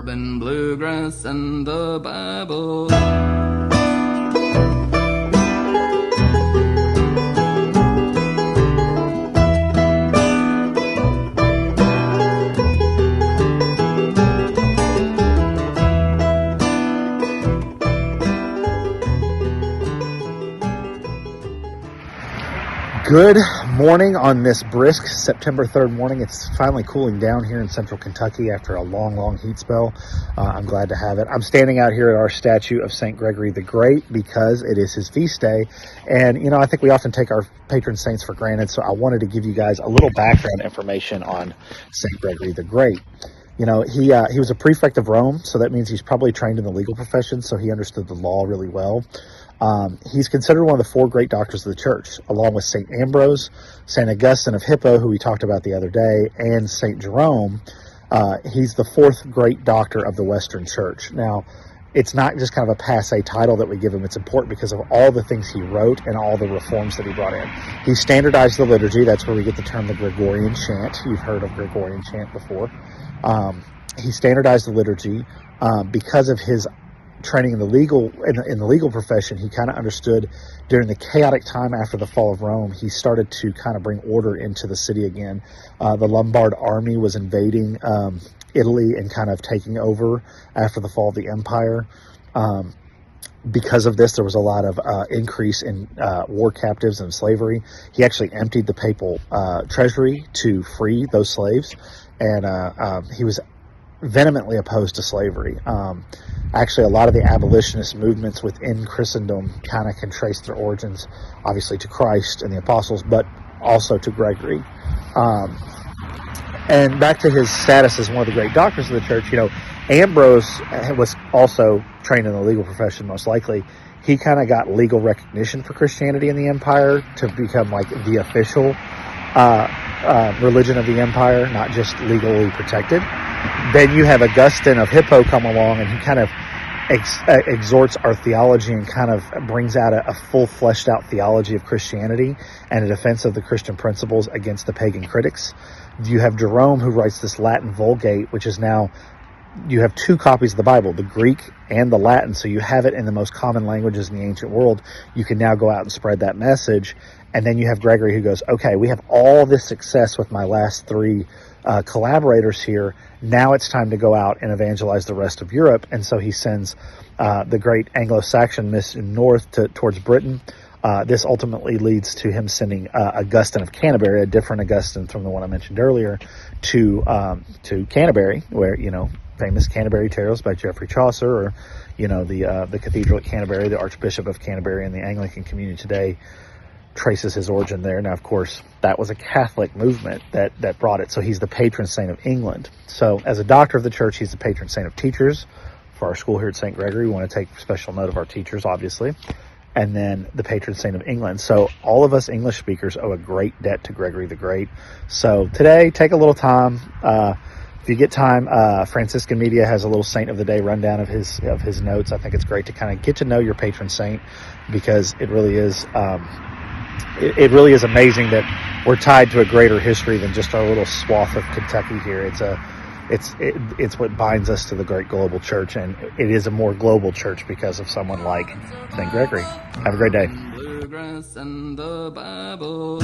bourbon, bluegrass, and the Bible. Good morning on this brisk September 3rd morning. It's finally cooling down here in central Kentucky after a long heat spell. I'm glad to have it. I'm standing out here at our statue of St. Gregory the Great because it is his feast day. And, you know, I think we often take our patron saints for granted, so I wanted to give you guys a little background information on St. Gregory the Great. You know, he was a prefect of Rome, so that means he's probably trained in the legal profession, so he understood the law really well. He's considered one of the four great doctors of the church, along with St. Ambrose, St. Augustine of Hippo, who we talked about the other day, and St. Jerome. He's the fourth great doctor of the Western Church. Now, it's not just kind of a passé title that we give him. It's important because of all the things he wrote and all the reforms that he brought in. He standardized the liturgy. That's where we get the term the Gregorian chant. You've heard of Gregorian chant before. He standardized the liturgy because of his training in the legal profession. He kind of understood during the chaotic time after the fall of Rome, he started to kind of bring order into the city again. The Lombard army was invading Italy and kind of taking over after the fall of the empire. Because of this, there was a lot of increase in war captives and slavery. He actually emptied the papal treasury to free those slaves, and he was vehemently opposed to slavery. Actually, a lot of the abolitionist movements within Christendom kind of can trace their origins, obviously, to Christ and the apostles, but also to Gregory. And back to his status as one of the great doctors of the church, you know, Ambrose was also trained in the legal profession, most likely. He kind of got legal recognition for Christianity in the empire to become like the official religion of the empire, not just legally protected. Then you have Augustine of Hippo come along, and he kind of exhorts our theology and kind of brings out a full fleshed out theology of Christianity and a defense of the Christian principles against the pagan critics. You have Jerome, who writes this Latin Vulgate, which is now, you have two copies of the Bible, the Greek and the Latin, so you have it in the most common languages in the ancient world. You can now go out and spread that message. And then you have Gregory, who goes, okay, we have all this success with my last three collaborators here. Now it's time to go out and evangelize the rest of Europe. And so he sends the great Anglo-Saxon mission north towards Britain. This ultimately leads to him sending Augustine of Canterbury, a different Augustine from the one I mentioned earlier, to Canterbury, where, you know, famous Canterbury Tales by Geoffrey Chaucer, or, you know, the cathedral at Canterbury, the Archbishop of Canterbury in the Anglican community today traces his origin there. Now, of course, that was a Catholic movement that brought it. So he's the patron saint of England. So as a doctor of the church, he's the patron saint of teachers. For our school here at St. Gregory, we want to take special note of our teachers, obviously. And then the patron saint of England. So all of us English speakers owe a great debt to Gregory the Great. So today, take a little time. If you get time, Franciscan Media has a little Saint of the Day rundown of his notes. I think it's great to kind of get to know your patron saint, because it really is it really is amazing that we're tied to a greater history than just our little swath of Kentucky here. It's what binds us to the great global church, and it is a more global church because of someone like St. Gregory. Have a great day. Bluegrass and the Bible.